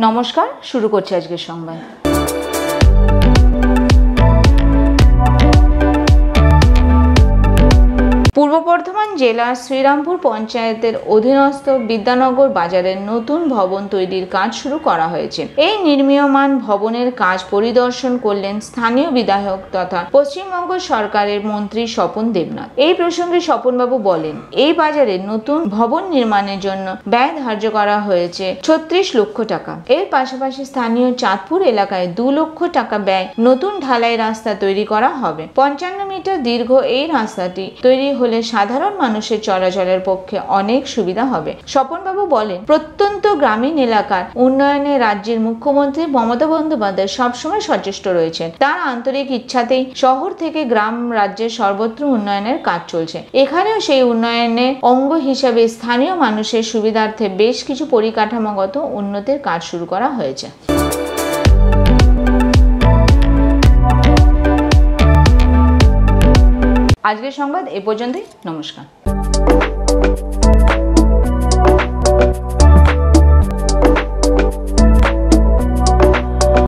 নমস্কার, শুরু করছি আজকের সংবাদ। পূর্ব বর্ধমান জেলার শ্রীরামপুর পঞ্চায়েতের অধীনস্থ বিদ্যানগর বাজারের নতুন ভবন তৈরির কাজ শুরু করা হয়েছে। এই নির্মীয়মান ভবনের কাজ পরিদর্শন করলেন স্থানীয় বিধায়ক তথা পশ্চিমবঙ্গ সরকারের মন্ত্রী স্বপন দেবনাথ। এই প্রসঙ্গে স্বপনবাবু বলেন, এই বাজারে নতুন ভবন নির্মাণের জন্য ব্যয় ধার্য করা হয়েছে 36 লক্ষ টাকা। এর পাশাপাশি স্থানীয় চাঁদপুর এলাকায় 2 লক্ষ টাকা ব্যয় নতুন ঢালাই রাস্তা তৈরি করা হবে। 55 মিটার দীর্ঘ এই রাস্তাটি তৈরি হলে সাধারণ মানুষের চলাচলের পক্ষে অনেক সুবিধা হবে। স্বপনবাবু বলেন, প্রত্যন্ত গ্রামীণ এলাকার উন্নয়নে রাজ্যের মুখ্যমন্ত্রী মমতা বন্দ্যোপাধ্যায় সবসময় সচেষ্ট রয়েছেন। তার আন্তরিক ইচ্ছাতেই শহর থেকে গ্রাম রাজ্যের সর্বত্র উন্নয়নের কাজ চলছে। এখানেও সেই উন্নয়নের অঙ্গ হিসাবে স্থানীয় মানুষের সুবিধার্থে বেশ কিছু পরিকাঠামোগত উন্নতির কাজ শুরু করা হয়েছে। আজকের সংবাদ এ পর্যন্তই। নমস্কার।